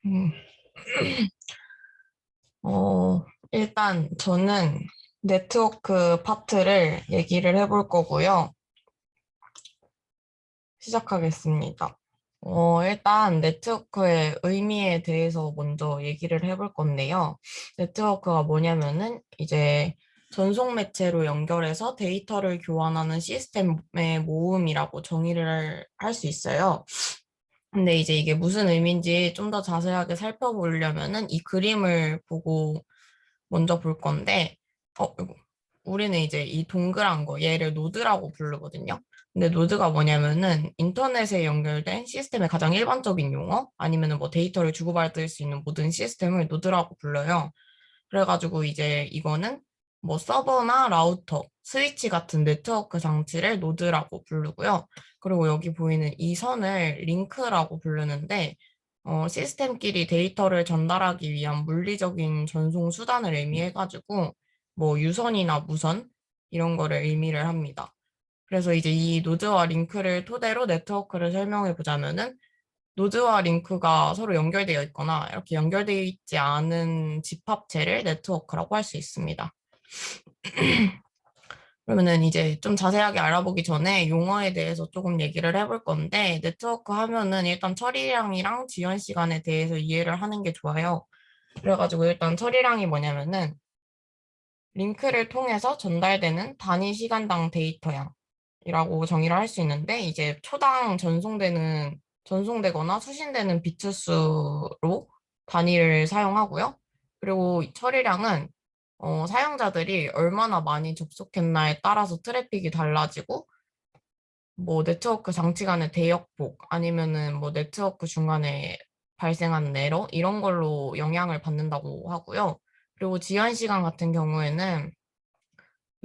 음, 일단 저는 네트워크 파트를 얘기를 해볼 거고요. 시작하겠습니다. 일단 네트워크의 의미에 대해서 먼저 얘기를 해볼 건데요. 네트워크가 뭐냐면은 이제 전송 매체로 연결해서 데이터를 교환하는 시스템의 모음이라고 정의를 할 수 있어요. 근데 이제 이게 무슨 의미인지 좀 더 자세하게 살펴보려면은 이 그림을 보고 먼저 볼 건데, 이거. 우리는 이제 이 동그란 거, 얘를 노드라고 부르거든요. 근데 노드가 뭐냐면은 인터넷에 연결된 시스템의 가장 일반적인 용어, 아니면은 뭐 데이터를 주고받을 수 있는 모든 시스템을 노드라고 불러요. 그래가지고 이제 이거는 뭐 서버나 라우터, 스위치 같은 네트워크 장치를 노드라고 부르고요. 그리고 여기 보이는 이 선을 링크라고 부르는데, 시스템끼리 데이터를 전달하기 위한 물리적인 전송 수단을 의미해가지고, 뭐 유선이나 무선, 이런 거를 의미를 합니다. 그래서 이제 이 노드와 링크를 토대로 네트워크를 설명해 보자면은, 노드와 링크가 서로 연결되어 있거나 이렇게 연결되어 있지 않은 집합체를 네트워크라고 할 수 있습니다. 그러면은 이제 좀 자세하게 알아보기 전에 용어에 대해서 조금 얘기를 해볼 건데, 네트워크 하면은 일단 처리량이랑 지연 시간에 대해서 이해를 하는 게 좋아요. 그래가지고 일단 처리량이 뭐냐면은 링크를 통해서 전달되는 단위 시간당 데이터량이라고 정의를 할 수 있는데, 이제 초당 전송되거나 수신되는 비트 수로 단위를 사용하고요. 그리고 이 처리량은 사용자들이 얼마나 많이 접속했나에 따라서 트래픽이 달라지고, 뭐 네트워크 장치 간의 대역폭 아니면은 뭐 네트워크 중간에 발생하는 에러 이런 걸로 영향을 받는다고 하고요. 그리고 지연 시간 같은 경우에는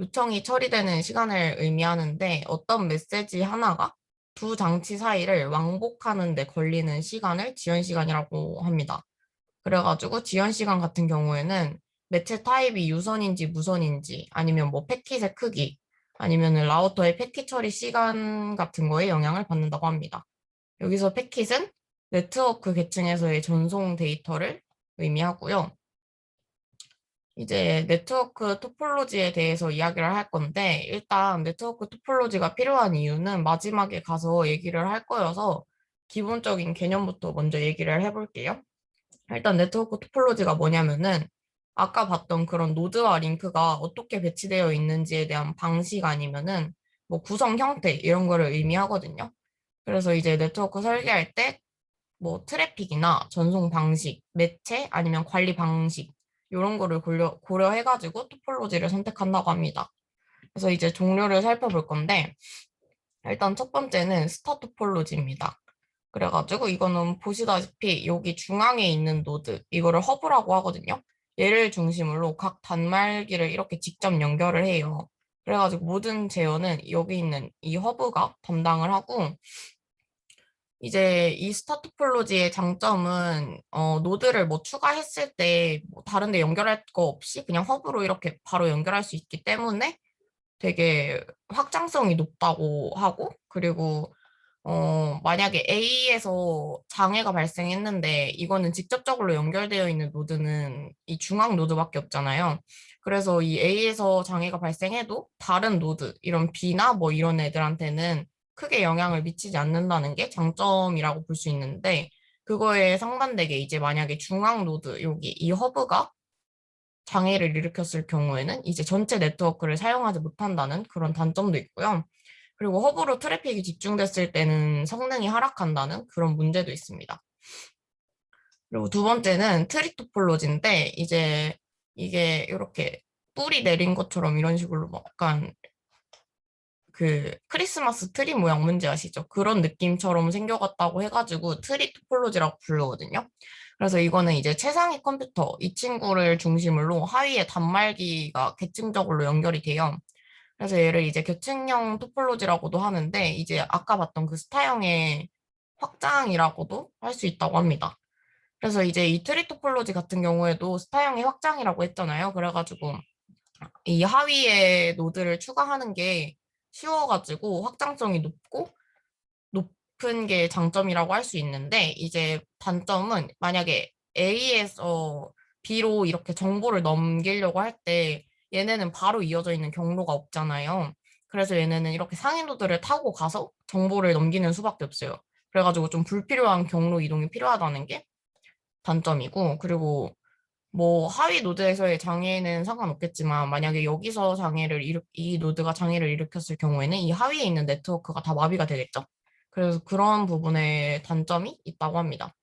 요청이 처리되는 시간을 의미하는데, 어떤 메시지 하나가 두 장치 사이를 왕복하는 데 걸리는 시간을 지연 시간이라고 합니다. 그래가지고 지연 시간 같은 경우에는 매체 타입이 유선인지 무선인지 아니면 뭐 패킷의 크기 아니면 라우터의 패킷 처리 시간 같은 거에 영향을 받는다고 합니다. 여기서 패킷은 네트워크 계층에서의 전송 데이터를 의미하고요. 이제 네트워크 토폴로지에 대해서 이야기를 할 건데, 일단 네트워크 토폴로지가 필요한 이유는 마지막에 가서 얘기를 할 거여서 기본적인 개념부터 먼저 얘기를 해볼게요. 일단 네트워크 토폴로지가 뭐냐면은 아까 봤던 그런 노드와 링크가 어떻게 배치되어 있는지에 대한 방식 아니면은 뭐 구성 형태 이런 거를 의미하거든요. 그래서 이제 네트워크 설계할 때 뭐 트래픽이나 전송 방식, 매체 아니면 관리 방식 이런 거를 고려해가지고 토폴로지를 선택한다고 합니다. 그래서 이제 종류를 살펴볼 건데, 일단 첫 번째는 스타 토폴로지입니다. 그래가지고 이거는 보시다시피 여기 중앙에 있는 노드, 이거를 허브라고 하거든요. 얘를 중심으로 각 단말기를 이렇게 직접 연결을 해요. 그래가지고 모든 제어는 여기 있는 이 허브가 담당을 하고, 이제 이 스타 토폴로지의 장점은 노드를 뭐 추가했을 때뭐 다른 데 연결할 거 없이 그냥 허브로 이렇게 바로 연결할 수 있기 때문에 되게 확장성이 높다고 하고, 그리고 만약에 A에서 장애가 발생했는데 이거는 직접적으로 연결되어 있는 노드는 이 중앙 노드밖에 없잖아요. 그래서 이 A에서 장애가 발생해도 다른 노드, 이런 B나 뭐 이런 애들한테는 크게 영향을 미치지 않는다는 게 장점이라고 볼 수 있는데, 그거에 상반되게 이제 만약에 중앙 노드, 여기 이 허브가 장애를 일으켰을 경우에는 이제 전체 네트워크를 사용하지 못한다는 그런 단점도 있고요. 그리고 허브로 트래픽이 집중됐을 때는 성능이 하락한다는 그런 문제도 있습니다. 그리고 두 번째는 트리 토폴로지인데, 이제 이게 이렇게 뿌리 내린 것처럼 이런 식으로 막 약간 그 크리스마스 트리 모양 문제 아시죠? 그런 느낌처럼 생겨갔다고 해가지고 트리 토폴로지라고 부르거든요. 그래서 이거는 이제 최상위 컴퓨터 이 친구를 중심으로 하위에 단말기가 계층적으로 연결이 돼요. 그래서 얘를 이제 계층형 토폴로지라고도 하는데, 이제 아까 봤던 그 스타형의 확장이라고도 할 수 있다고 합니다. 그래서 이제 이 트리 토폴로지 같은 경우에도 스타형의 확장이라고 했잖아요. 그래가지고 이 하위에 노드를 추가하는 게 쉬워가지고 확장성이 높고, 높은 게 장점이라고 할 수 있는데, 이제 단점은 만약에 A에서 B로 이렇게 정보를 넘기려고 할 때 얘네는 바로 이어져 있는 경로가 없잖아요. 그래서 얘네는 이렇게 상위 노드를 타고 가서 정보를 넘기는 수밖에 없어요. 그래가지고 좀 불필요한 경로 이동이 필요하다는 게 단점이고, 그리고 뭐 하위 노드에서의 장애는 상관없겠지만 만약에 여기서 이 노드가 장애를 일으켰을 경우에는 이 하위에 있는 네트워크가 다 마비가 되겠죠. 그래서 그런 부분에 단점이 있다고 합니다.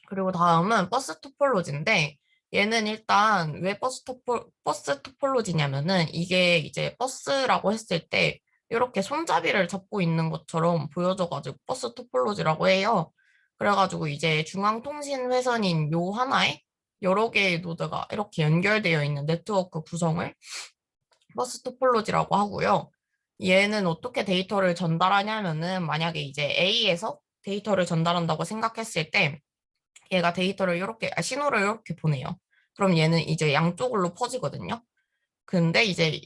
그리고 다음은 버스 토폴로지인데 얘는 일단 왜 버스 토폴로지냐면은 이게 이제 버스라고 했을 때 이렇게 손잡이를 잡고 있는 것처럼 보여져가지고 버스 토폴로지라고 해요. 그래가지고 이제 중앙통신회선인 요 하나에 여러 개의 노드가 이렇게 연결되어 있는 네트워크 구성을 버스 토폴로지라고 하고요. 얘는 어떻게 데이터를 전달하냐면은 만약에 이제 A에서 데이터를 전달한다고 생각했을 때 얘가 데이터를 이렇게, 신호를 이렇게 보내요. 그럼 얘는 이제 양쪽으로 퍼지거든요. 근데 이제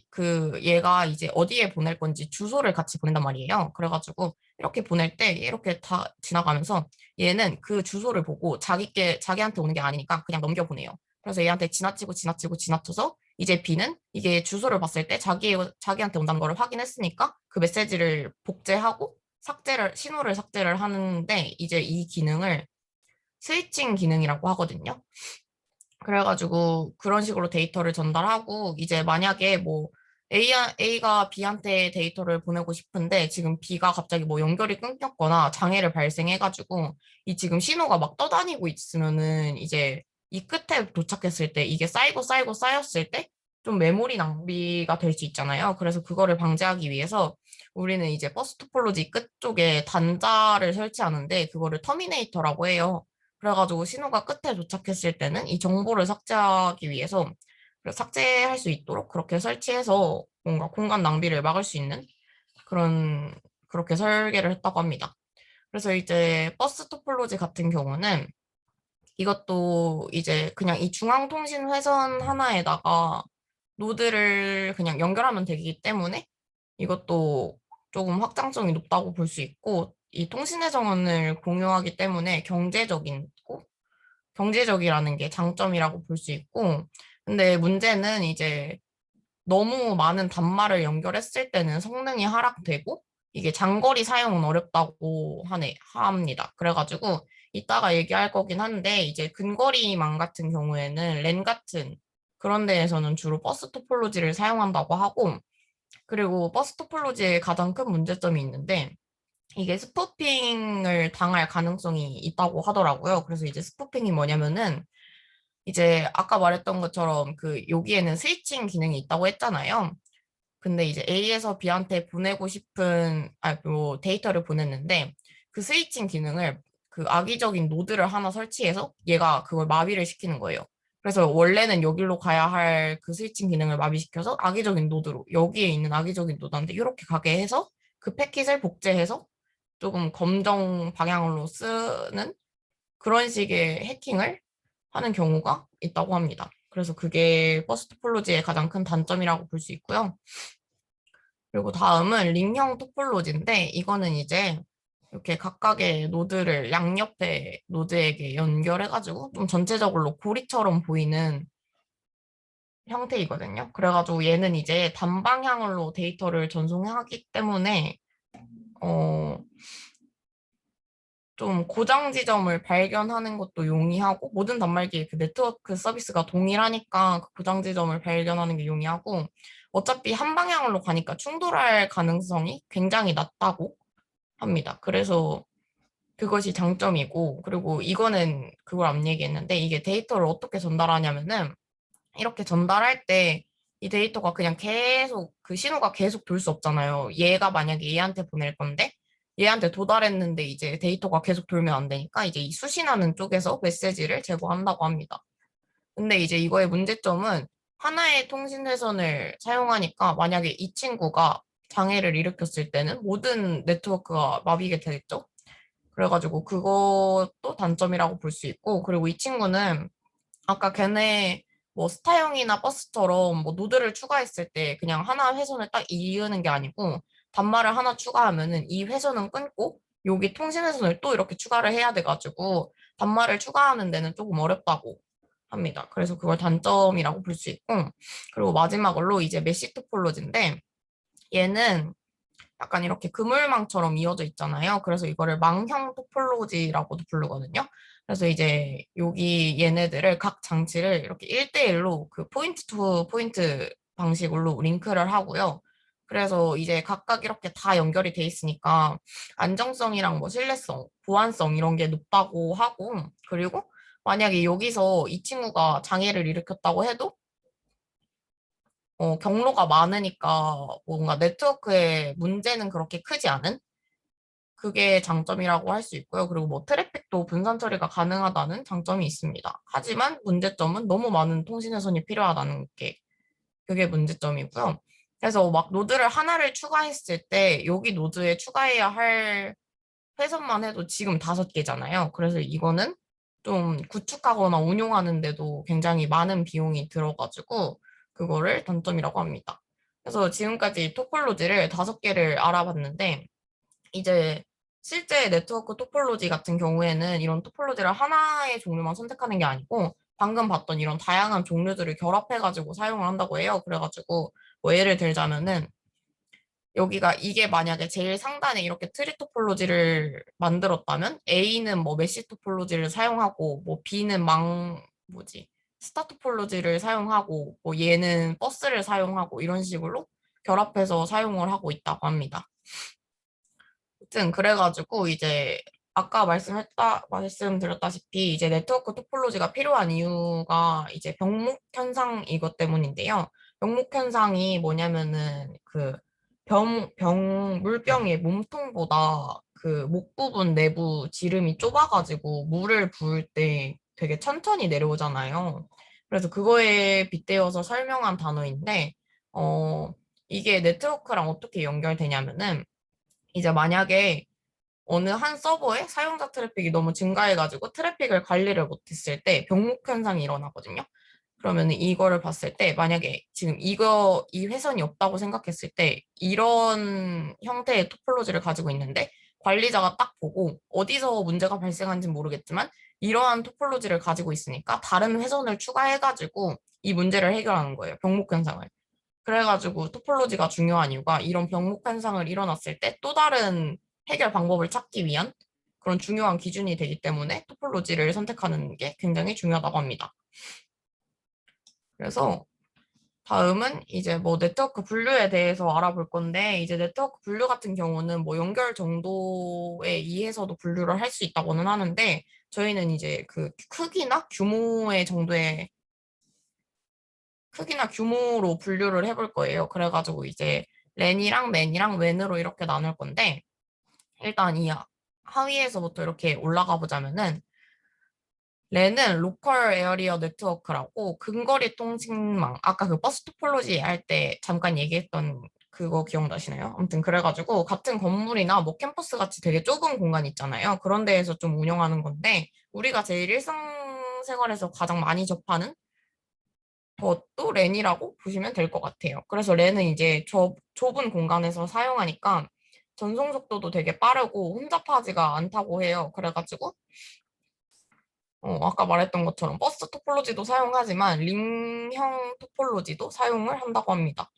얘가 이제 어디에 보낼 건지 주소를 같이 보낸단 말이에요. 그래가지고 이렇게 보낼 때 이렇게 다 지나가면서 얘는 그 주소를 보고 자기한테 오는 게 아니니까 그냥 넘겨보내요. 그래서 얘한테 지나쳐서 이제 B는 이게 주소를 봤을 때 자기한테 온다는 걸 확인했으니까 그 메시지를 복제하고 신호를 삭제를 하는데 이제 이 기능을 스위칭 기능이라고 하거든요. 그래가지고 그런 식으로 데이터를 전달하고 이제 만약에 뭐 A가 B한테 데이터를 보내고 싶은데 지금 B가 갑자기 뭐 연결이 끊겼거나 장애를 발생해가지고 이 지금 신호가 막 떠다니고 있으면은 이제 이 끝에 도착했을 때 이게 쌓이고 쌓였을 때 좀 메모리 낭비가 될 수 있잖아요. 그래서 그거를 방지하기 위해서 우리는 이제 버스 토폴로지 끝 쪽에 단자를 설치하는데 그거를 터미네이터라고 해요. 그래가지고 신호가 끝에 도착했을 때는 이 정보를 삭제하기 위해서 삭제할 수 있도록 그렇게 설치해서 뭔가 공간 낭비를 막을 수 있는 그런, 그렇게 설계를 했다고 합니다. 그래서 이제 버스 토폴로지 같은 경우는 이것도 이제 그냥 이 중앙통신 회선 하나에다가 노드를 그냥 연결하면 되기 때문에 이것도 조금 확장성이 높다고 볼 수 있고 이 통신의 정원을 공유하기 때문에 경제적이라는 게 장점이라고 볼 수 있고, 근데 문제는 이제 너무 많은 단말을 연결했을 때는 성능이 하락되고, 이게 장거리 사용은 어렵다고 합니다. 그래가지고 이따가 얘기할 거긴 한데, 이제 근거리망 같은 경우에는 랜 같은 그런 데에서는 주로 버스 토폴로지를 사용한다고 하고, 그리고 버스 토폴로지의 가장 큰 문제점이 있는데, 이게 스푸핑을 당할 가능성이 있다고 하더라고요. 그래서 이제 스푸핑이 뭐냐면은 이제 아까 말했던 것처럼 여기에는 스위칭 기능이 있다고 했잖아요. 근데 이제 A에서 B한테 뭐 데이터를 보냈는데 그 스위칭 기능을 그 악의적인 노드를 하나 설치해서 얘가 그걸 마비를 시키는 거예요. 그래서 원래는 여기로 가야 할 그 스위칭 기능을 마비시켜서 악의적인 노드로 여기에 있는 악의적인 노드한테 이렇게 가게 해서 그 패킷을 복제해서 조금 검정 방향으로 쓰는 그런 식의 해킹을 하는 경우가 있다고 합니다. 그래서 그게 버스 토폴로지의 가장 큰 단점이라고 볼 수 있고요. 그리고 다음은 링형 토폴로지인데 이거는 이제 이렇게 각각의 노드를 양옆에 노드에게 연결해가지고 좀 전체적으로 고리처럼 보이는 형태이거든요. 그래가지고 얘는 이제 단방향으로 데이터를 전송하기 때문에 어, 좀 고장 지점을 발견하는 것도 용이하고 모든 단말기의 그 네트워크 서비스가 동일하니까 그 고장 지점을 발견하는 게 용이하고 어차피 한 방향으로 가니까 충돌할 가능성이 굉장히 낮다고 합니다. 그래서 그것이 장점이고 그리고 이거는 그걸 안 얘기했는데 이게 데이터를 어떻게 전달하냐면은 이렇게 전달할 때 이 데이터가 그냥 계속 그 신호가 계속 돌 수 없잖아요. 얘가 만약에 얘한테 보낼 건데 얘한테 도달했는데 이제 데이터가 계속 돌면 안 되니까 이제 이 수신하는 쪽에서 메시지를 제공한다고 합니다. 근데 이제 이거의 문제점은 하나의 통신 회선을 사용하니까 만약에 이 친구가 장애를 일으켰을 때는 모든 네트워크가 마비게 되겠죠. 그래가지고 그것도 단점이라고 볼 수 있고 그리고 이 친구는 아까 걔네 뭐 스타형이나 버스처럼 뭐 노드를 추가했을 때 그냥 하나 회선을 딱 이으는 게 아니고 단말을 하나 추가하면은 이 회선은 끊고 여기 통신회선을 또 이렇게 추가를 해야 돼가지고 단말을 추가하는 데는 조금 어렵다고 합니다. 그래서 그걸 단점이라고 볼 수 있고, 그리고 마지막으로 이제 메시 토폴로지인데 얘는 약간 이렇게 그물망처럼 이어져 있잖아요. 그래서 이거를 망형 토폴로지라고도 부르거든요. 그래서 이제 여기 얘네들을 각 장치를 이렇게 1대1로 그 포인트 투 포인트 방식으로 링크를 하고요. 그래서 이제 각각 이렇게 다 연결이 돼 있으니까 안정성이랑 뭐 신뢰성, 보안성 이런 게 높다고 하고, 그리고 만약에 여기서 이 친구가 장애를 일으켰다고 해도 경로가 많으니까 뭔가 네트워크에 문제는 그렇게 크지 않은 그게 장점이라고 할 수 있고요. 그리고 뭐 트래픽도 분산 처리가 가능하다는 장점이 있습니다. 하지만 문제점은 너무 많은 통신회선이 필요하다는 게 그게 문제점이고요. 그래서 막 노드를 하나를 추가했을 때 여기 노드에 추가해야 할 회선만 해도 지금 5개잖아요. 그래서 이거는 좀 구축하거나 운용하는데도 굉장히 많은 비용이 들어가지고 그거를 단점이라고 합니다. 그래서 지금까지 토폴로지를 5개를 알아봤는데 이제 실제 네트워크 토폴로지 같은 경우에는 이런 토폴로지를 하나의 종류만 선택하는 게 아니고 방금 봤던 이런 다양한 종류들을 결합해가지고 사용을 한다고 해요. 그래가지고 뭐 예를 들자면은 여기가 이게 만약에 제일 상단에 이렇게 트리 토폴로지를 만들었다면 A는 뭐 메시 토폴로지를 사용하고 뭐 B는 스타 토폴로지를 사용하고 뭐 얘는 버스를 사용하고 이런 식으로 결합해서 사용을 하고 있다고 합니다. 아무튼 그래가지고 이제 아까 말씀드렸다시피 이제 네트워크 토폴로지가 필요한 이유가 이제 병목 현상 이것 때문인데요. 병목 현상이 뭐냐면은 그 물병의 몸통보다 그 목 부분 내부 지름이 좁아가지고 물을 부을 때 되게 천천히 내려오잖아요. 그래서 그거에 빗대어서 설명한 단어인데, 어, 이게 네트워크랑 어떻게 연결되냐면은 이제 만약에 어느 한 서버에 사용자 트래픽이 너무 증가해가지고 트래픽을 관리를 못했을 때 병목 현상이 일어나거든요. 그러면 이거를 봤을 때 만약에 지금 이 회선이 없다고 생각했을 때 이런 형태의 토폴로지를 가지고 있는데 관리자가 딱 보고 어디서 문제가 발생한지는 모르겠지만 이러한 토폴로지를 가지고 있으니까 다른 회선을 추가해가지고 이 문제를 해결하는 거예요. 병목 현상을. 그래가지고 토폴로지가 중요한 이유가 이런 병목 현상을 일어났을 때 또 다른 해결 방법을 찾기 위한 그런 중요한 기준이 되기 때문에 토폴로지를 선택하는 게 굉장히 중요하다고 합니다. 그래서 다음은 이제 뭐 네트워크 분류에 대해서 알아볼 건데 이제 네트워크 분류 같은 경우는 뭐 연결 정도에 의해서도 분류를 할 수 있다고는 하는데 저희는 이제 그 크기나 규모로 분류를 해볼 거예요. 그래가지고 이제 랜이랑 맨이랑 웬으로 이렇게 나눌 건데 일단 이 하위에서부터 이렇게 올라가 보자면은 랜은 로컬 에어리어 네트워크라고 근거리 통신망 아까 그 버스 토폴로지 할 때 잠깐 얘기했던 그거 기억나시나요? 아무튼 그래가지고 같은 건물이나 뭐 캠퍼스 같이 되게 좁은 공간 있잖아요. 그런 데에서 좀 운영하는 건데 우리가 제일 일상생활에서 가장 많이 접하는 그것도 랜이라고 보시면 될 것 같아요. 그래서 랜은 이제 좁은 공간에서 사용하니까 전송 속도도 되게 빠르고 혼잡하지가 않다고 해요. 그래가지고 아까 말했던 것처럼 버스 토폴로지도 사용하지만 링형 토폴로지도 사용을 한다고 합니다.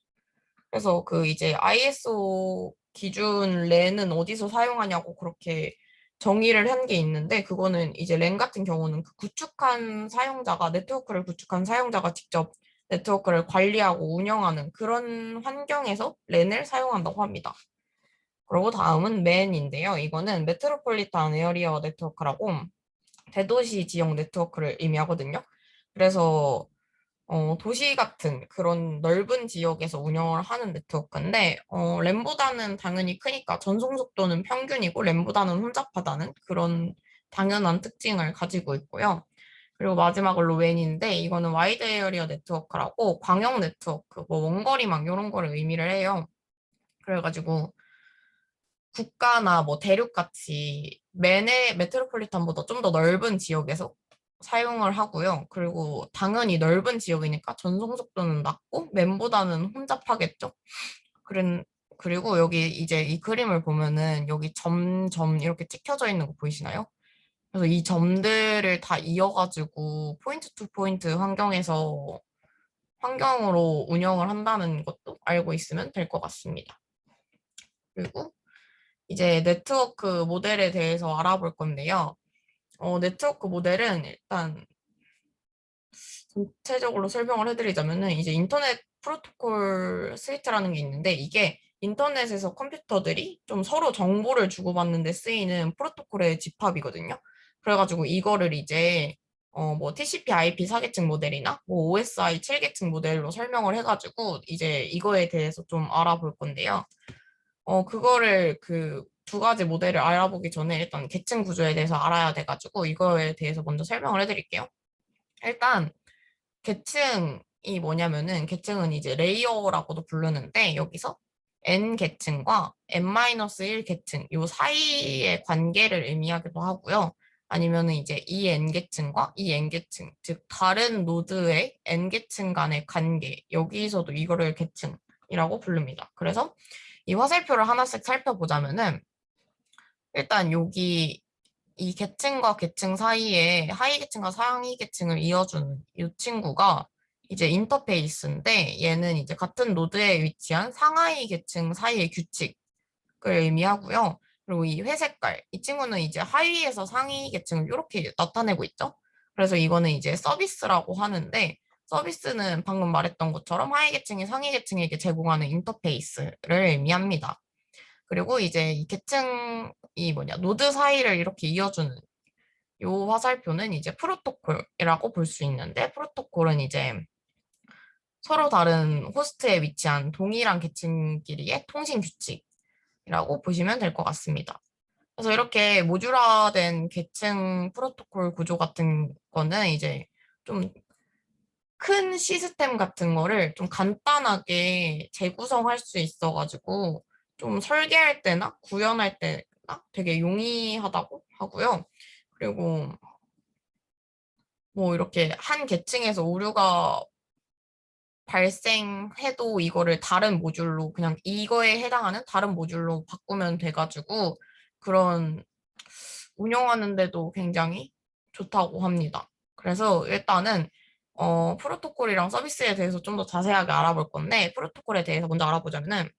그래서 그 이제 ISO 기준 랜은 어디서 사용하냐고 그렇게 정의를 한 게 있는데 그거는 이제 랜 같은 경우는 그 네트워크를 구축한 사용자가 직접 네트워크를 관리하고 운영하는 그런 환경에서 랜을 사용한다고 합니다. 그리고 다음은 맨인데요. 이거는 메트로폴리탄 에어리어 네트워크라고 대도시 지역 네트워크를 의미하거든요. 그래서 도시 같은 그런 넓은 지역에서 운영을 하는 네트워크인데, 램보다는 당연히 크니까 전송 속도는 평균이고 램보다는 혼잡하다는 그런 당연한 특징을 가지고 있고요. 그리고 마지막으로 웬인데, 이거는 와이드 에어리어 네트워크라고 광역 네트워크, 뭐 원거리망 이런 거를 의미를 해요. 그래가지고 국가나 뭐 대륙같이 메트로폴리탄보다 좀 더 넓은 지역에서 사용을 하고요. 그리고 당연히 넓은 지역이니까 전송 속도는 낮고 맨보다는 혼잡하겠죠. 그리고 여기 이제 이 그림을 보면은 여기 점 이렇게 찍혀져 있는 거 보이시나요? 그래서 이 점들을 다 이어가지고 포인트 투 포인트 환경으로 운영을 한다는 것도 알고 있으면 될 것 같습니다. 그리고 이제 네트워크 모델에 대해서 알아볼 건데요. 네트워크 모델은 일단 전체적으로 설명을 해드리자면은 이제 인터넷 프로토콜 스위트라는 게 있는데 이게 인터넷에서 컴퓨터들이 좀 서로 정보를 주고받는 데 쓰이는 프로토콜의 집합이거든요. 그래가지고 이거를 이제 뭐 TCP/IP 4계층 모델이나 뭐 OSI 7계층 모델로 설명을 해가지고 이제 이거에 대해서 좀 알아볼 건데요. 그거를 그 두 가지 모델을 알아보기 전에 일단 계층 구조에 대해서 알아야 돼가지고 이거에 대해서 먼저 설명을 해드릴게요. 일단 계층이 뭐냐면은 계층은 이제 레이어라고도 부르는데 여기서 n 계층과 n-1 계층 요 사이의 관계를 의미하기도 하고요. 아니면은 이제 이 n 계층과 이 n 계층 즉 다른 노드의 n 계층 간의 관계 여기서도 이거를 계층이라고 부릅니다. 그래서 이 화살표를 하나씩 살펴보자면은 일단 여기 이 계층과 계층 사이에 하위 계층과 상위 계층을 이어주는 이 친구가 이제 인터페이스인데 얘는 이제 같은 노드에 위치한 상하위 계층 사이의 규칙을 의미하고요. 그리고 이 회색깔, 이 친구는 이제 하위에서 상위 계층을 이렇게 나타내고 있죠. 그래서 이거는 이제 서비스라고 하는데 서비스는 방금 말했던 것처럼 하위 계층이 상위 계층에게 제공하는 인터페이스를 의미합니다. 그리고 이제 이 계층이 노드 사이를 이렇게 이어주는 요 화살표는 이제 프로토콜이라고 볼 수 있는데 프로토콜은 이제 서로 다른 호스트에 위치한 동일한 계층끼리의 통신 규칙이라고 보시면 될 것 같습니다. 그래서 이렇게 모듈화된 계층 프로토콜 구조 같은 거는 이제 좀 큰 시스템 같은 거를 좀 간단하게 재구성할 수 있어가지고 좀 설계할 때나 구현할 때나 되게 용이하다고 하고요. 그리고 뭐 이렇게 한 계층에서 오류가 발생해도 이거를 다른 모듈로 그냥 이거에 해당하는 다른 모듈로 바꾸면 돼가지고 그런 운영하는데도 굉장히 좋다고 합니다. 그래서 일단은 프로토콜이랑 서비스에 대해서 좀 더 자세하게 알아볼 건데 프로토콜에 대해서 먼저 알아보자면은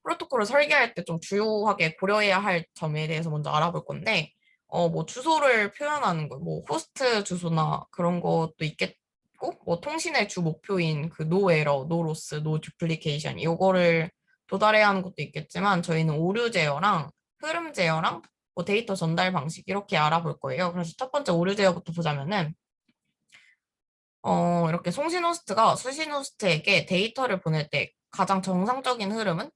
프로토콜을 설계할 때 좀 주요하게 고려해야 할 점에 대해서 먼저 알아볼 건데 뭐 주소를 표현하는 거, 뭐 호스트 주소나 그런 것도 있겠고 뭐 통신의 주 목표인 그 노 에러, 노 로스, 노 듀플리케이션 이거를 도달해야 하는 것도 있겠지만 저희는 오류 제어랑 흐름 제어랑 뭐 데이터 전달 방식 이렇게 알아볼 거예요. 그래서 첫 번째 오류 제어부터 보자면은 이렇게 송신 호스트가 수신 호스트에게 데이터를 보낼 때 가장 정상적인 흐름은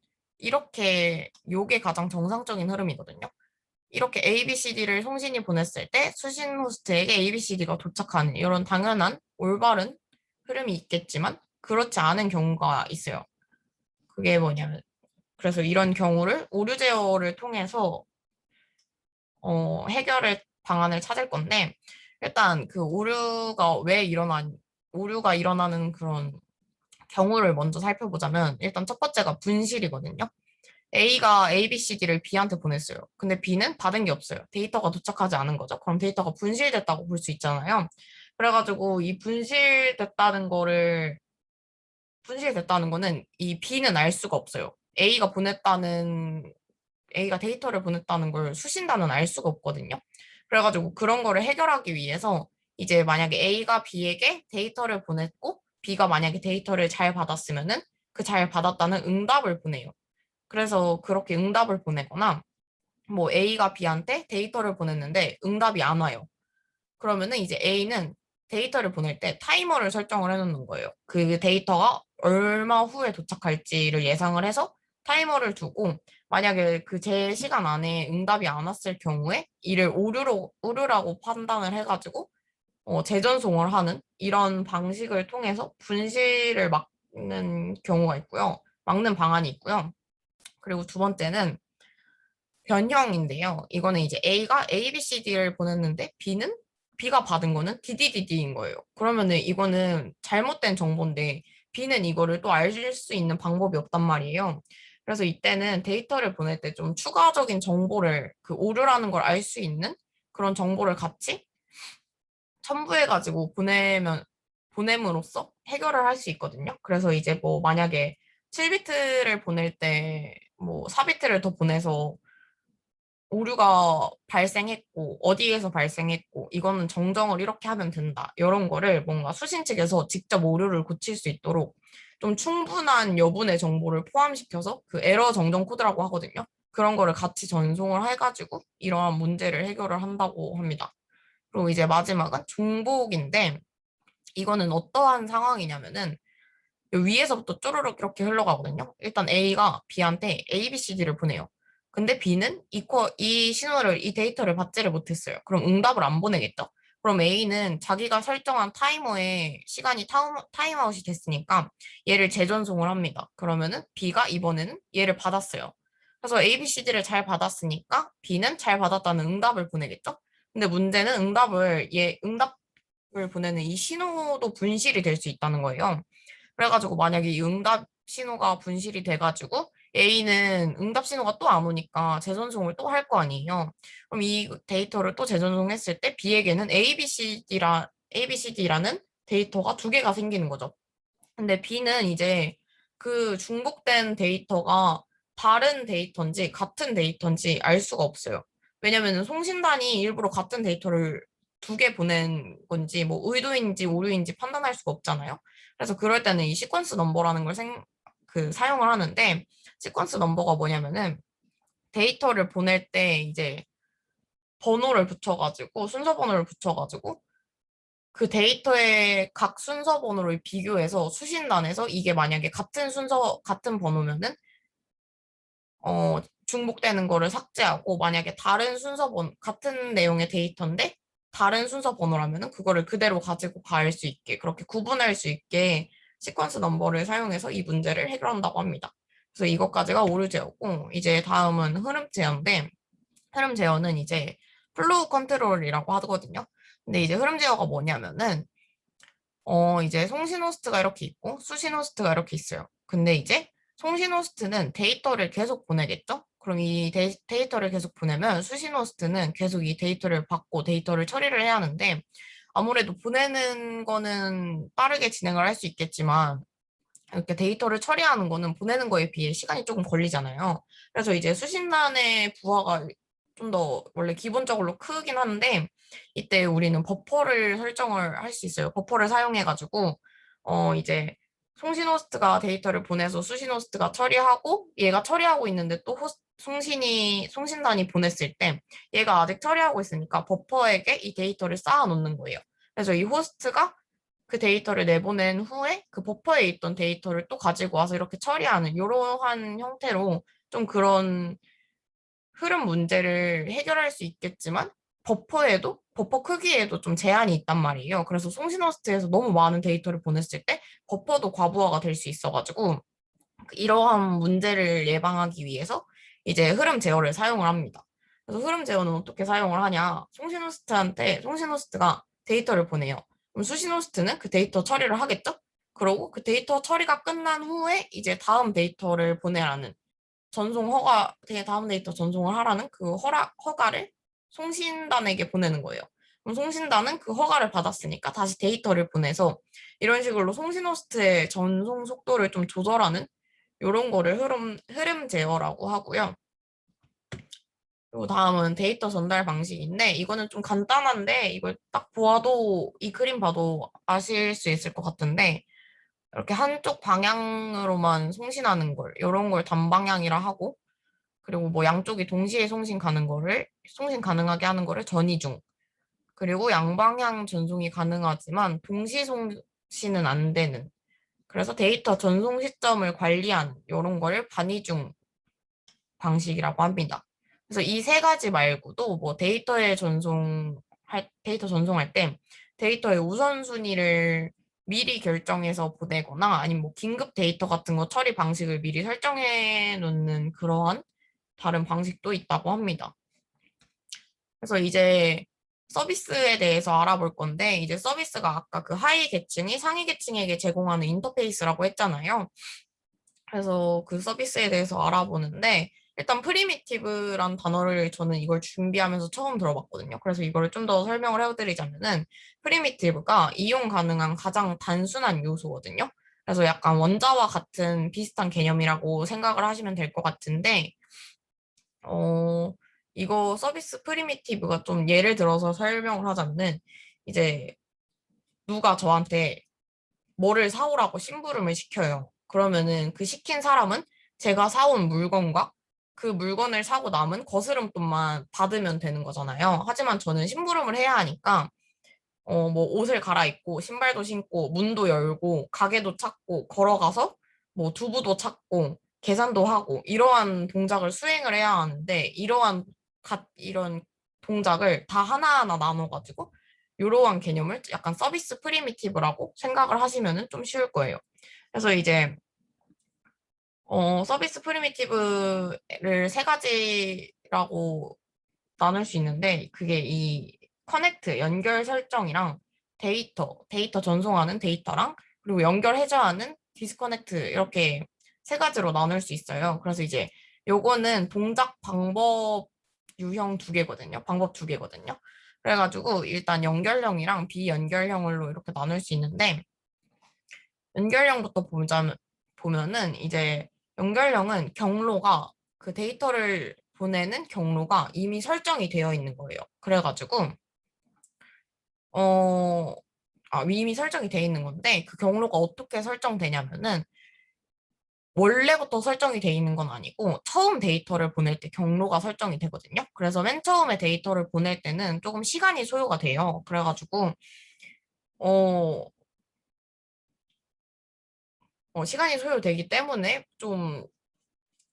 요게 가장 정상적인 흐름이거든요. 이렇게 ABCD를 송신이 보냈을 때 수신 호스트에게 ABCD가 도착하는 이런 당연한 올바른 흐름이 있겠지만 그렇지 않은 경우가 있어요. 그게 뭐냐면 그래서 이런 경우를 오류 제어를 통해서 해결의 방안을 찾을 건데, 일단 그 오류가 일어나는 그런 경우를 먼저 살펴보자면, 일단 첫 번째가 분실이거든요. A가 A, B, C, D를 B한테 보냈어요. 근데 B는 받은 게 없어요. 데이터가 도착하지 않은 거죠. 그럼 데이터가 분실됐다고 볼 수 있잖아요. 그래가지고 이 분실됐다는 거는 이 B는 알 수가 없어요. A가 데이터를 보냈다는 걸 수신다는 알 수가 없거든요. 그래가지고 그런 거를 해결하기 위해서 이제 만약에 A가 B에게 데이터를 보냈고 B가 만약에 데이터를 잘 받았으면은 그 잘 받았다는 응답을 보내요. 그래서 그렇게 응답을 보내거나 뭐 A가 B한테 데이터를 보냈는데 응답이 안 와요. 그러면은 이제 A는 데이터를 보낼 때 타이머를 설정을 해놓는 거예요. 그 데이터가 얼마 후에 도착할지를 예상을 해서 타이머를 두고 만약에 그 제 시간 안에 응답이 안 왔을 경우에 이를 오류라고 판단을 해가지고 재전송을 하는 이런 방식을 통해서 분실을 막는 경우가 있고요. 막는 방안이 있고요. 그리고 두 번째는 변형인데요. 이거는 이제 A가 A, B, C, D를 보냈는데 B가 받은 거는 DDDD인 거예요. 그러면은 이거는 잘못된 정보인데 B는 이거를 또 알 수 있는 방법이 없단 말이에요. 그래서 이때는 데이터를 보낼 때 좀 추가적인 정보를 그 오류라는 걸 알 수 있는 그런 정보를 같이 첨부해가지고 보냄으로써 해결을 할 수 있거든요. 그래서 이제 뭐 만약에 7비트를 보낼 때 뭐 4비트를 더 보내서 오류가 발생했고 어디에서 발생했고 이거는 정정을 이렇게 하면 된다. 이런 거를 뭔가 수신 측에서 직접 오류를 고칠 수 있도록 좀 충분한 여분의 정보를 포함시켜서 그 에러 정정 코드라고 하거든요. 그런 거를 같이 전송을 해가지고 이러한 문제를 해결을 한다고 합니다. 그리고 이제 마지막은 중복인데 이거는 어떠한 상황이냐면은 위에서부터 쪼르륵 이렇게 흘러가거든요. 일단 A가 B한테 A, B, C, D를 보내요. 근데 B는 이 데이터를 받지를 못했어요. 그럼 응답을 안 보내겠죠? 그럼 A는 자기가 설정한 타이머에 시간이 타임아웃이 됐으니까 얘를 재전송을 합니다. 그러면은 B가 이번에는 얘를 받았어요. 그래서 A, B, C, D를 잘 받았으니까 B는 잘 받았다는 응답을 보내겠죠? 근데 문제는 응답을 보내는 이 신호도 분실이 될 수 있다는 거예요. 그래가지고 만약에 이 응답 신호가 분실이 돼가지고 A는 응답 신호가 또 안 오니까 재전송을 또 할 거 아니에요. 그럼 이 데이터를 또 재전송했을 때 B에게는 ABCD라는 데이터가 두 개가 생기는 거죠. 근데 B는 이제 그 중복된 데이터가 다른 데이터인지 같은 데이터인지 알 수가 없어요. 왜냐면은 송신단이 일부러 같은 데이터를 두 개 보낸 건지 뭐 의도인지 오류인지 판단할 수가 없잖아요. 그래서 그럴 때는 이 시퀀스 넘버라는 걸 사용을 하는데 시퀀스 넘버가 뭐냐면은 데이터를 보낼 때 이제 번호를 붙여가지고 순서 번호를 붙여가지고 그 데이터의 각 순서 번호를 비교해서 수신단에서 이게 만약에 같은 번호면은, 중복되는 거를 삭제하고, 만약에 같은 내용의 데이터인데, 다른 순서 번호라면은 그거를 그대로 가지고 갈 수 있게, 그렇게 구분할 수 있게 시퀀스 넘버를 사용해서 이 문제를 해결한다고 합니다. 그래서 이것까지가 오류 제어고, 이제 다음은 흐름 제어인데, 흐름 제어는 이제 플로우 컨트롤이라고 하거든요. 근데 이제 흐름 제어가 뭐냐면은, 이제 송신 호스트가 이렇게 있고 수신 호스트가 이렇게 있어요. 근데 이제 송신 호스트는 데이터를 계속 보내겠죠? 그럼 이 데이터를 계속 보내면 수신 호스트는 계속 이 데이터를 받고 데이터를 처리를 해야 하는데 아무래도 보내는 거는 빠르게 진행을 할 수 있겠지만 이렇게 데이터를 처리하는 거는 보내는 거에 비해 시간이 조금 걸리잖아요. 그래서 이제 수신란의 부하가 좀 더 원래 기본적으로 크긴 한데 이때 우리는 버퍼를 설정을 할 수 있어요. 버퍼를 사용해가지고 이제 송신 호스트가 데이터를 보내서 수신 호스트가 처리하고 얘가 처리하고 있는데 또 송신단이 보냈을 때 얘가 아직 처리하고 있으니까 버퍼에게 이 데이터를 쌓아 놓는 거예요. 그래서 이 호스트가 그 데이터를 내보낸 후에 그 버퍼에 있던 데이터를 또 가지고 와서 이렇게 처리하는 이러한 형태로 좀 그런 흐름 문제를 해결할 수 있겠지만 버퍼 크기에도 좀 제한이 있단 말이에요. 그래서 송신호스트에서 너무 많은 데이터를 보냈을 때 버퍼도 과부하가 될 수 있어가지고 이러한 문제를 예방하기 위해서 이제 흐름 제어를 사용을 합니다. 그래서 흐름 제어는 어떻게 사용을 하냐? 송신호스트가 데이터를 보내요. 그럼 수신호스트는 그 데이터 처리를 하겠죠? 그러고 그 데이터 처리가 끝난 후에 이제 다음 데이터를 보내라는 다음 데이터 전송을 하라는 그 허가를 송신단에게 보내는 거예요. 그럼 송신단은 그 허가를 받았으니까 다시 데이터를 보내서 이런 식으로 송신 호스트의 전송 속도를 좀 조절하는 이런 거를 흐름 제어라고 하고요. 그리고 다음은 데이터 전달 방식인데 이거는 좀 간단한데 이걸 딱 보아도 이 그림 봐도 아실 수 있을 것 같은데 이렇게 한쪽 방향으로만 송신하는 걸 이런 걸 단방향이라 하고 그리고 뭐 양쪽이 동시에 송신 가능하게 하는 거를 전이중. 그리고 양방향 전송이 가능하지만 동시 송신은 안 되는. 그래서 데이터 전송 시점을 관리하는 이런 거를 반이중 방식이라고 합니다. 그래서 이 세 가지 말고도 뭐 데이터 전송할 때 데이터의 우선순위를 미리 결정해서 보내거나 아니면 뭐 긴급 데이터 같은 거 처리 방식을 미리 설정해 놓는 그러한 다른 방식도 있다고 합니다. 그래서 이제 서비스에 대해서 알아볼 건데, 이제 서비스가 아까 그 하위 계층이 상위 계층에게 제공하는 인터페이스라고 했잖아요. 그래서 그 서비스에 대해서 알아보는데 일단 프리미티브란 단어를 저는 이걸 준비하면서 처음 들어봤거든요. 그래서 이거를 좀 더 설명을 해드리자면은 프리미티브가 이용 가능한 가장 단순한 요소거든요. 그래서 약간 원자와 같은 비슷한 개념이라고 생각을 하시면 될 것 같은데 어, 이거 서비스 프리미티브가 좀 예를 들어서 설명을 하자면은 이제 누가 저한테 뭐를 사오라고 심부름을 시켜요. 그러면은 그 시킨 사람은 제가 사온 물건과 그 물건을 사고 남은 거스름돈만 받으면 되는 거잖아요. 하지만 저는 심부름을 해야 하니까 뭐 옷을 갈아입고 신발도 신고 문도 열고 가게도 찾고 걸어가서 뭐 두부도 찾고 계산도 하고 이러한 동작을 수행을 해야 하는데 이런 동작을 다 하나하나 나눠가지고 이러한 개념을 약간 서비스 프리미티브라고 생각을 하시면은 좀 쉬울 거예요. 그래서 이제 서비스 프리미티브를 세 가지라고 나눌 수 있는데 그게 이 커넥트 연결 설정이랑 데이터 전송하는 데이터랑 그리고 연결 해제하는 디스커넥트 이렇게 세 가지로 나눌 수 있어요. 그래서 이제 요거는 동작 방법 유형 두 개거든요. 방법 두 개거든요. 그래가지고 일단 연결형이랑 비연결형으로 이렇게 나눌 수 있는데 연결형부터 보면은 이제 연결형은 경로가 그 데이터를 보내는 경로가 이미 설정이 되어 있는 거예요. 그래가지고 어, 이미 설정이 되어 있는 건데 그 경로가 어떻게 설정되냐면은 원래부터 설정이 되어 있는 건 아니고 처음 데이터를 보낼 때 경로가 설정이 되거든요. 그래서 맨 처음에 데이터를 보낼 때는 조금 시간이 소요가 돼요. 그래가지고 어, 시간이 소요되기 때문에 좀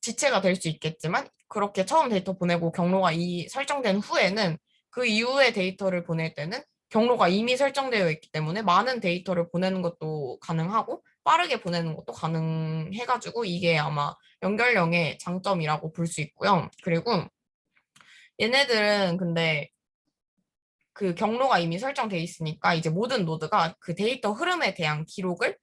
지체가 될 수 있겠지만 그렇게 처음 데이터 보내고 경로가 설정된 후에는 그 이후에 데이터를 보낼 때는 경로가 이미 설정되어 있기 때문에 많은 데이터를 보내는 것도 가능하고 빠르게 보내는 것도 가능해가지고 이게 아마 연결형의 장점이라고 볼 수 있고요. 그리고 얘네들은 근데 그 경로가 이미 설정돼 있으니까 이제 모든 노드가 그 데이터 흐름에 대한 기록을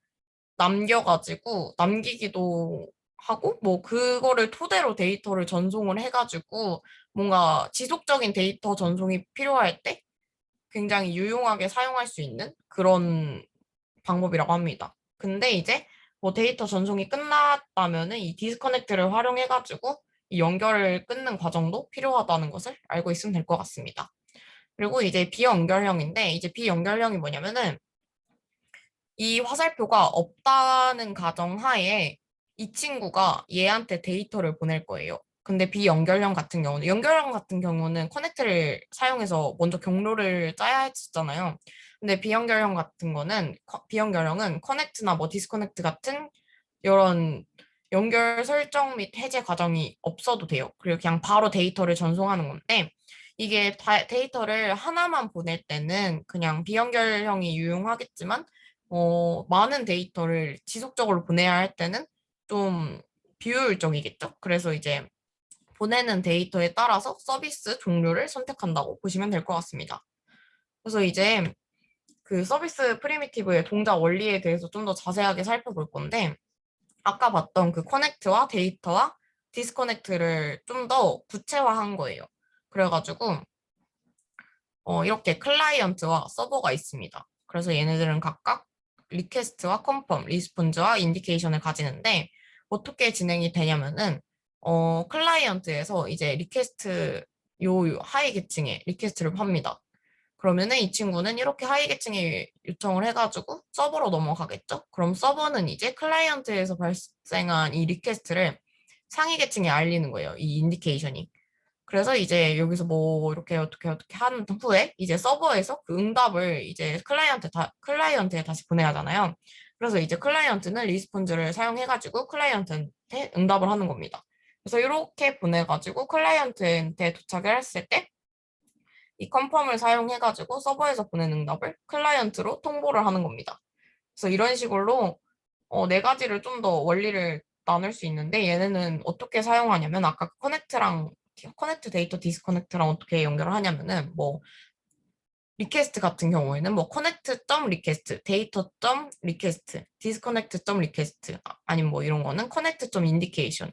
남기기도 하고, 뭐, 그거를 토대로 데이터를 전송을 해가지고, 뭔가 지속적인 데이터 전송이 필요할 때 굉장히 유용하게 사용할 수 있는 그런 방법이라고 합니다. 근데 이제 뭐 데이터 전송이 끝났다면은 이 디스커넥트를 활용해가지고 이 연결을 끊는 과정도 필요하다는 것을 알고 있으면 될 것 같습니다. 그리고 이제 비연결형인데, 이제 비연결형이 뭐냐면은 이 화살표가 없다는 가정하에 이 친구가 얘한테 데이터를 보낼 거예요. 근데 비연결형 같은 경우는, 연결형 같은 경우는 커넥트를 사용해서 먼저 경로를 짜야 했었잖아요. 근데 비연결형은 커넥트나 뭐 디스커넥트 같은 이런 연결 설정 및 해제 과정이 없어도 돼요. 그리고 그냥 바로 데이터를 전송하는 건데, 이게 데이터를 하나만 보낼 때는 그냥 비연결형이 유용하겠지만, 많은 데이터를 지속적으로 보내야 할 때는 좀 비효율적이겠죠? 그래서 이제 보내는 데이터에 따라서 서비스 종류를 선택한다고 보시면 될 것 같습니다. 그래서 이제 그 서비스 프리미티브의 동작 원리에 대해서 좀 더 자세하게 살펴볼 건데, 아까 봤던 그 커넥트와 데이터와 디스커넥트를 좀 더 구체화한 거예요. 그래가지고, 이렇게 클라이언트와 서버가 있습니다. 그래서 얘네들은 각각 리퀘스트와 컨펌, 리스폰즈와 인디케이션을 가지는데 어떻게 진행이 되냐면은 클라이언트에서 이제 요 하위 계층에 리퀘스트를 팝니다. 그러면은 이 친구는 이렇게 하위 계층에 요청을 해가지고 서버로 넘어가겠죠? 그럼 서버는 이제 클라이언트에서 발생한 이 리퀘스트를 상위 계층에 알리는 거예요. 이 인디케이션이. 그래서 이제 여기서 뭐 이렇게 어떻게 한 후에 이제 서버에서 그 응답을 이제 클라이언트에 다시 보내야 하잖아요. 그래서 이제 클라이언트는 리스폰즈를 사용해가지고 클라이언트한테 응답을 하는 겁니다. 그래서 이렇게 보내가지고 클라이언트한테 도착을 했을 때 이 컨펌을 사용해가지고 서버에서 보낸 응답을 클라이언트로 통보를 하는 겁니다. 그래서 이런 식으로 네 가지를 좀 더 원리를 나눌 수 있는데 얘네는 어떻게 사용하냐면 아까 커넥트 데이터 디스커넥트랑 어떻게 연결을 하냐면은 뭐 리퀘스트 같은 경우에는 뭐 connect.request, data.request, disconnect.request 아니면 뭐 이런 거는 connect.indication,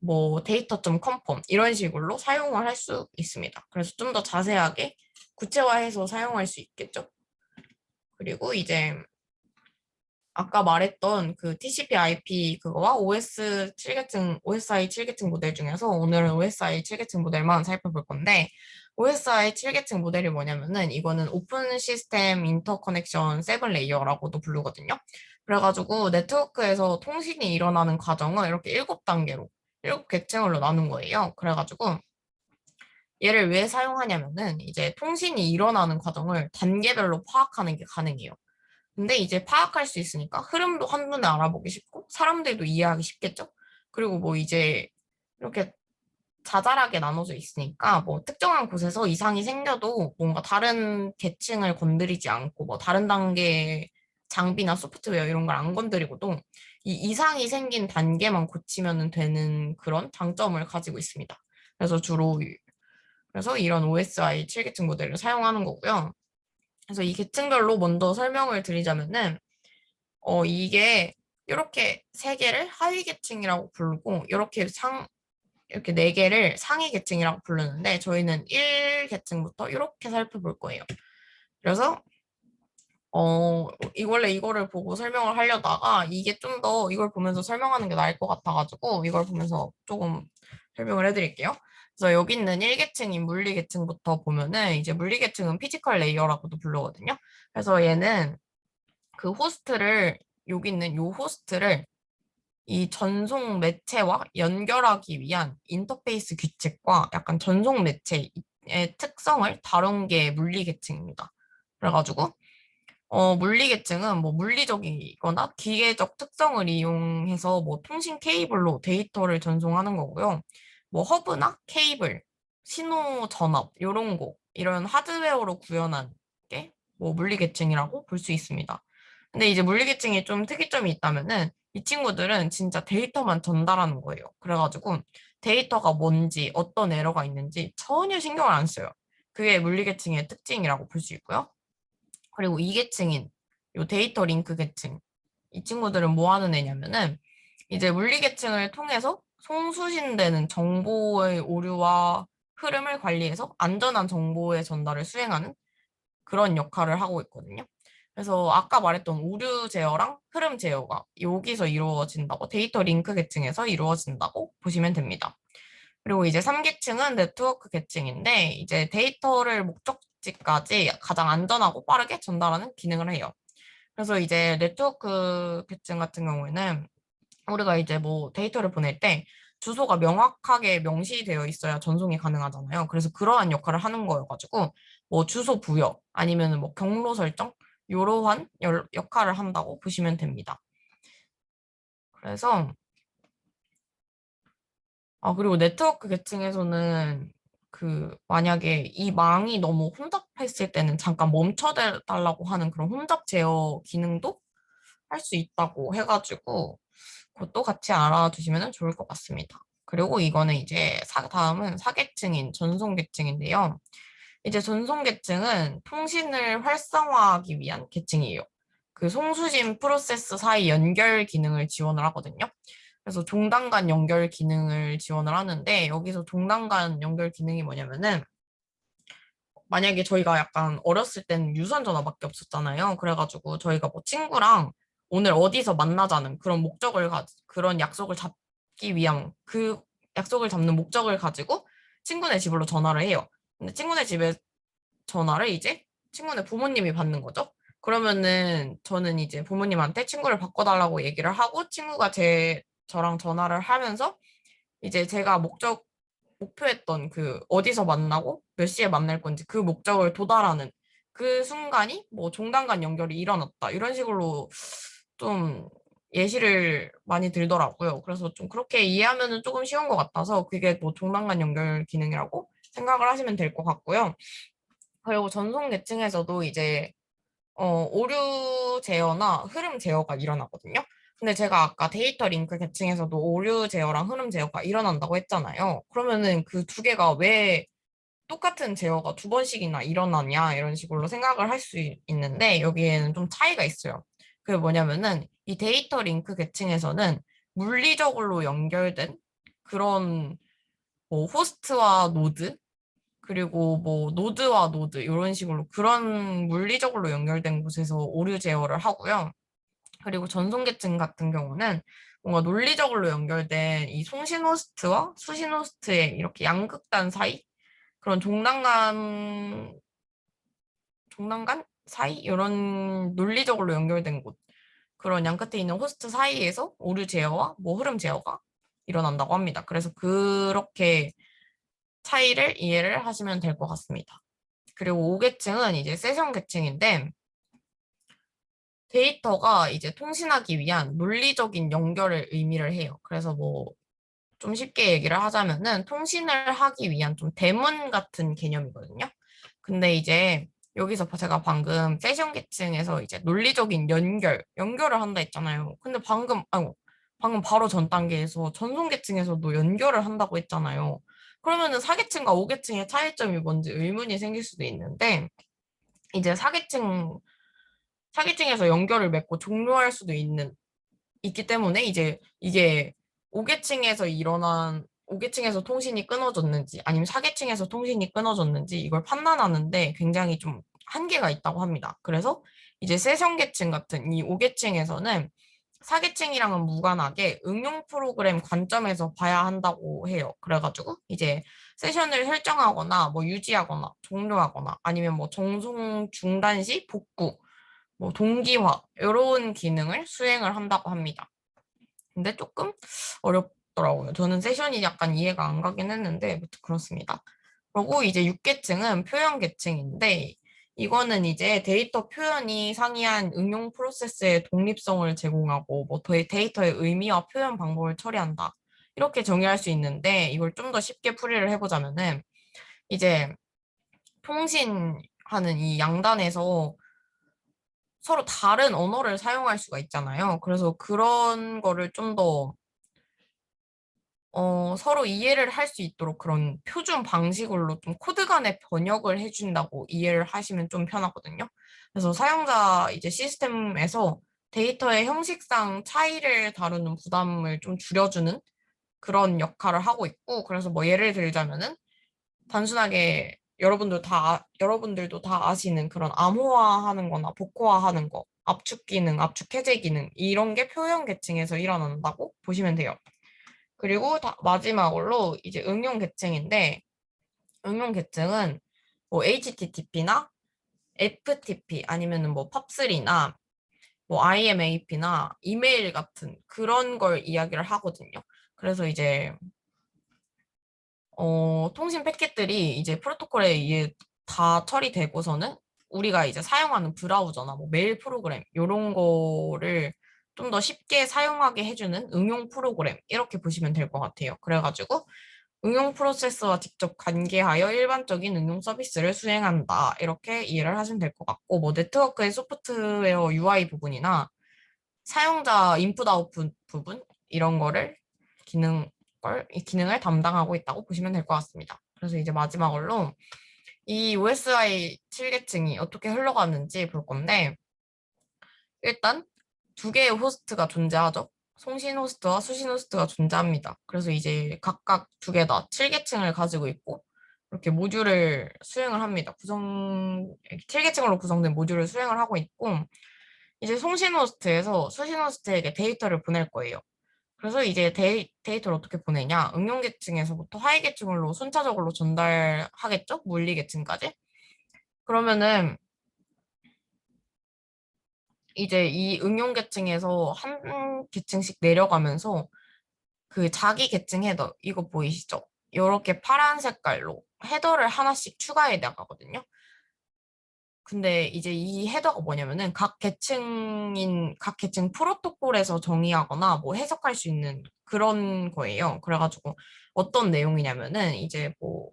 뭐 data.confirm 이런 식으로 사용을 할 수 있습니다. 그래서 좀 더 자세하게 구체화해서 사용할 수 있겠죠. 그리고 이제 아까 말했던 그 TCP/IP 그거와 OS 7계층, OSI 7계층 모델 중에서 오늘은 OSI 7계층 모델만 살펴볼 건데 OSI 7계층 모델이 뭐냐면은 이거는 오픈 시스템 인터커넥션 7 레이어라고도 부르거든요. 그래가지고 네트워크에서 통신이 일어나는 과정을 이렇게 7단계로, 7계층으로 나눈 거예요. 그래가지고 얘를 왜 사용하냐면은 이제 통신이 일어나는 과정을 단계별로 파악하는 게 가능해요. 근데 이제 파악할 수 있으니까 흐름도 한눈에 알아보기 쉽고 사람들도 이해하기 쉽겠죠? 그리고 뭐 이제 이렇게 자잘하게 나눠져 있으니까 뭐 특정한 곳에서 이상이 생겨도 뭔가 다른 계층을 건드리지 않고 뭐 다른 단계 장비나 소프트웨어 이런 걸 안 건드리고도 이 이상이 생긴 단계만 고치면 되는 그런 장점을 가지고 있습니다. 그래서 그래서 이런 OSI 7계층 모델을 사용하는 거고요. 그래서 이 계층별로 먼저 설명을 드리자면은 이게 이렇게 세 개를 하위 계층이라고 부르고 이렇게 네 개를 상위 계층이라고 부르는데 저희는 1계층부터 이렇게 살펴볼 거예요. 그래서 원래 이거를 보고 설명을 하려다가 이게 좀 더 이걸 보면서 설명하는 게 나을 것 같아가지고 이걸 보면서 조금 설명을 해드릴게요. 그래서 여기 있는 1계층인 물리 계층부터 보면은 이제 물리 계층은 피지컬 레이어라고도 부르거든요. 그래서 얘는 그 호스트를 여기 있는 요 호스트를 이 전송 매체와 연결하기 위한 인터페이스 규칙과 약간 전송 매체의 특성을 다룬 게 물리 계층입니다. 그래가지고 물리 계층은 뭐 물리적이거나 기계적 특성을 이용해서 뭐 통신 케이블로 데이터를 전송하는 거고요. 뭐 허브나 케이블, 신호 전압 이런 거 이런 하드웨어로 구현한 게 뭐 물리 계층이라고 볼 수 있습니다. 근데 이제 물리 계층이 좀 특이점이 있다면은 이 친구들은 진짜 데이터만 전달하는 거예요. 그래가지고 데이터가 뭔지 어떤 에러가 있는지 전혀 신경을 안 써요. 그게 물리 계층의 특징이라고 볼 수 있고요. 그리고 2계층인 요 데이터 링크 계층. 이 친구들은 뭐 하는 애냐면은 이제 물리 계층을 통해서 송수신되는 정보의 오류와 흐름을 관리해서 안전한 정보의 전달을 수행하는 그런 역할을 하고 있거든요. 그래서 아까 말했던 오류 제어랑 흐름 제어가 여기서 이루어진다고 데이터 링크 계층에서 이루어진다고 보시면 됩니다. 그리고 이제 3계층은 네트워크 계층인데 이제 데이터를 목적지까지 가장 안전하고 빠르게 전달하는 기능을 해요. 그래서 이제 네트워크 계층 같은 경우에는 우리가 이제 뭐 데이터를 보낼 때 주소가 명확하게 명시되어 있어야 전송이 가능하잖아요. 그래서 그러한 역할을 하는 거여가지고 뭐 주소 부여 아니면 뭐 경로 설정 이러한 역할을 한다고 보시면 됩니다. 그래서 그리고 네트워크 계층에서는 그 만약에 이 망이 너무 혼잡했을 때는 잠깐 멈춰달라고 하는 그런 혼잡 제어 기능도 할 수 있다고 해가지고 그것도 같이 알아두시면 좋을 것 같습니다. 그리고 이거는 이제 다음은 4계층인 전송 계층인데요. 이제 전송 계층은 통신을 활성화하기 위한 계층이에요. 그 송수신 프로세스 사이 연결 기능을 지원을 하거든요. 그래서 종단 간 연결 기능을 지원을 하는데 여기서 종단 간 연결 기능이 뭐냐면은 만약에 저희가 약간 어렸을 때는 유선 전화밖에 없었잖아요. 그래가지고 저희가 뭐 친구랑 오늘 어디서 만나자는 그런 약속을 잡기 위한 그 약속을 잡는 목적을 가지고 친구네 집으로 전화를 해요. 근데 친구네 집에 전화를 이제 친구네 부모님이 받는 거죠. 그러면은 저는 이제 부모님한테 친구를 바꿔달라고 얘기를 하고 친구가 저랑 전화를 하면서 이제 제가 목표했던 그 어디서 만나고 몇 시에 만날 건지 그 목적을 도달하는 그 순간이 뭐 종단 간 연결이 일어났다. 이런 식으로 좀 예시를 많이 들더라고요. 그래서 좀 그렇게 이해하면은 조금 쉬운 것 같아서 그게 뭐 종단 간 연결 기능이라고 생각을 하시면 될 것 같고요. 그리고 전송 계층에서도 이제 오류 제어나 흐름 제어가 일어나거든요. 근데 제가 아까 데이터 링크 계층에서도 오류 제어랑 흐름 제어가 일어난다고 했잖아요. 그러면은 그 두 개가 왜 똑같은 제어가 두 번씩이나 일어나냐 이런 식으로 생각을 할 수 있는데 여기에는 좀 차이가 있어요. 그게 뭐냐면은 이 데이터 링크 계층에서는 물리적으로 연결된 그런 뭐 호스트와 노드 그리고 뭐 노드와 노드 이런 식으로 그런 물리적으로 연결된 곳에서 오류 제어를 하고요. 그리고 전송 계층 같은 경우는 뭔가 논리적으로 연결된 이 송신 호스트와 수신 호스트의 이렇게 양극단 사이 그런 종단간 사이 이런 논리적으로 연결된 곳 그런 양 끝에 있는 호스트 사이에서 오류 제어와 뭐 흐름 제어가 일어난다고 합니다. 그래서 그렇게 차이를 이해를 하시면 될 것 같습니다. 그리고 5계층은 이제 세션 계층인데 데이터가 이제 통신하기 위한 논리적인 연결을 의미를 해요. 그래서 뭐 좀 쉽게 얘기를 하자면은 통신을 하기 위한 좀 대문 같은 개념이거든요. 근데 이제 여기서 제가 방금 세션 계층에서 이제 논리적인 연결을 한다 했잖아요. 근데 방금 바로 전 단계에서 전송 계층에서도 연결을 한다고 했잖아요. 그러면은 4계층과 5계층의 차이점이 뭔지 의문이 생길 수도 있는데 이제 4계층에서 연결을 맺고 종료할 수도 있기 때문에 이제 이게 5계층에서 통신이 끊어졌는지 아니면 4계층에서 통신이 끊어졌는지 이걸 판단하는데 굉장히 좀 한계가 있다고 합니다. 그래서 이제 세션 계층 같은 이 5계층에서는 4계층이랑은 무관하게 응용 프로그램 관점에서 봐야 한다고 해요. 그래가지고 이제 세션을 설정하거나 뭐 유지하거나 종료하거나 아니면 뭐 정송 중단 시 복구 뭐 동기화 이런 기능을 수행을 한다고 합니다. 근데 조금 어렵더라고요. 저는 세션이 약간 이해가 안 가긴 했는데 아무튼 그렇습니다. 그리고 이제 6계층은 표현 계층인데 이거는 이제 데이터 표현이 상이한 응용 프로세스의 독립성을 제공하고 뭐 데이터의 의미와 표현 방법을 처리한다. 이렇게 정의할 수 있는데 이걸 좀 더 쉽게 풀이를 해보자면은 이제 통신하는 이 양단에서 서로 다른 언어를 사용할 수가 있잖아요. 그래서 그런 거를 좀 더, 서로 이해를 할 수 있도록 그런 표준 방식으로 좀 코드 간의 번역을 해준다고 이해를 하시면 좀 편하거든요. 그래서 사용자 이제 시스템에서 데이터의 형식상 차이를 다루는 부담을 좀 줄여주는 그런 역할을 하고 있고, 그래서 뭐 예를 들자면은 단순하게 여러분들도 다 아시는 그런 암호화하는 거나 복호화하는 거, 압축 기능, 압축 해제 기능, 이런 게 표현 계층에서 일어난다고 보시면 돼요. 그리고 마지막으로 이제 응용 계층인데, 응용 계층은 뭐 HTTP나 FTP 아니면은 뭐 팝3나 뭐 IMAP나 이메일 같은 그런 걸 이야기를 하거든요. 그래서 이제 통신 패킷들이 이제 프로토콜에 의해 다 처리되고서는 우리가 이제 사용하는 브라우저나 뭐 메일 프로그램 이런 거를 좀 더 쉽게 사용하게 해주는 응용 프로그램 이렇게 보시면 될 것 같아요. 그래가지고 응용 프로세스와 직접 관계하여 일반적인 응용 서비스를 수행한다 이렇게 이해를 하시면 될 것 같고 뭐 네트워크의 소프트웨어 UI 부분이나 사용자 인풋 아웃풋 부분 이런 거를 이 기능을 담당하고 있다고 보시면 될 것 같습니다. 그래서 이제 마지막으로 이 OSI 7계층이 어떻게 흘러가는지 볼 건데 일단 두 개의 호스트가 존재하죠. 송신 호스트와 수신 호스트가 존재합니다. 그래서 이제 각각 두 개 다 7계층을 가지고 있고 이렇게 모듈을 수행을 합니다. 7계층으로 구성된 모듈을 수행을 하고 있고 이제 송신 호스트에서 수신 호스트에게 데이터를 보낼 거예요. 그래서 이제 데이터를 어떻게 보내냐? 응용 계층에서부터 하위 계층으로 순차적으로 전달하겠죠? 물리 계층까지. 그러면은 이제 이 응용 계층에서 한 계층씩 내려가면서 그 자기 계층 헤더 이거 보이시죠? 이렇게 파란 색깔로 헤더를 하나씩 추가해 나가거든요. 근데 이제 이 헤더가 뭐냐면은 각 계층 프로토콜에서 정의하거나 뭐 해석할 수 있는 그런 거예요. 그래가지고 어떤 내용이냐면은 이제 뭐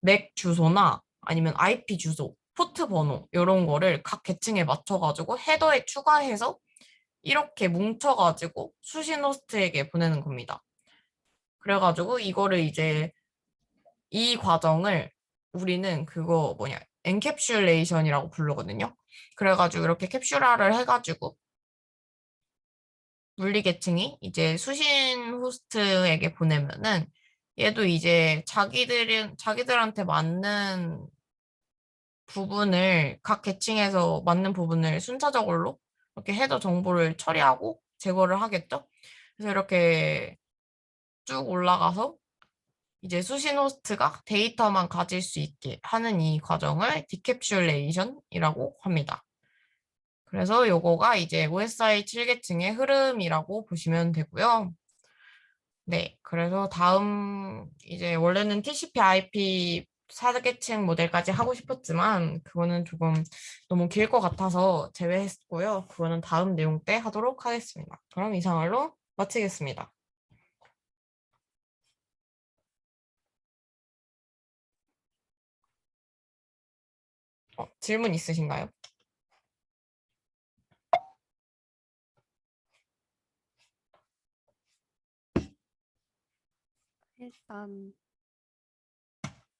맥 주소나 아니면 IP 주소, 포트 번호 이런 거를 각 계층에 맞춰가지고 헤더에 추가해서 이렇게 뭉쳐가지고 수신 호스트에게 보내는 겁니다. 그래가지고 이거를 이제 이 과정을 우리는 그거 뭐냐, 엔캡슐레이션이라고 부르거든요. 그래가지고 이렇게 캡슐화를 해가지고 물리 계층이 이제 수신 호스트에게 보내면은 얘도 이제 자기들한테 맞는 부분을 각 계층에서 맞는 부분을 순차적으로 이렇게 헤더 정보를 처리하고 제거를 하겠죠. 그래서 이렇게 쭉 올라가서 이제 수신 호스트가 데이터만 가질 수 있게 하는 이 과정을 디캡슐레이션이라고 합니다. 그래서 요거가 이제 OSI 7계층의 흐름이라고 보시면 되고요. 네, 그래서 다음 이제 원래는 TCP/IP 4계층 모델까지 하고 싶었지만 그거는 조금 너무 길 것 같아서 제외했고요. 그거는 다음 내용 때 하도록 하겠습니다. 그럼 이상으로 마치겠습니다. 질문 있으신가요? 일단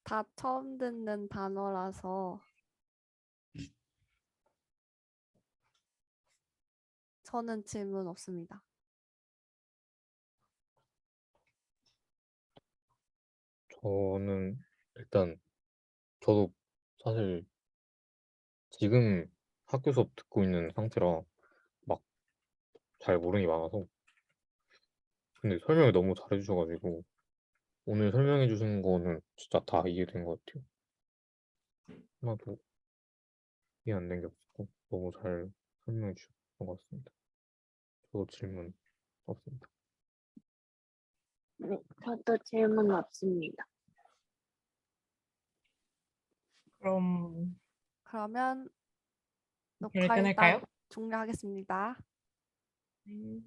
다 처음 듣는 단어라서 저는 질문 없습니다. 저는 일단 저도 사실 지금 학교 수업 듣고 있는 상태라 막 잘 모르는 게 많아서 근데 설명을 너무 잘해 주셔가지고 오늘 설명해 주신 거는 진짜 다 이해된 것 같아요. 하나도 이해 안 된 게 없고 너무 잘 설명해 주셨던 것 같습니다. 저도 질문 없습니다. 네, 저도 질문 없습니다. 그럼 그러면 오늘 녹화 일단 끊을까요? 종료하겠습니다. 네.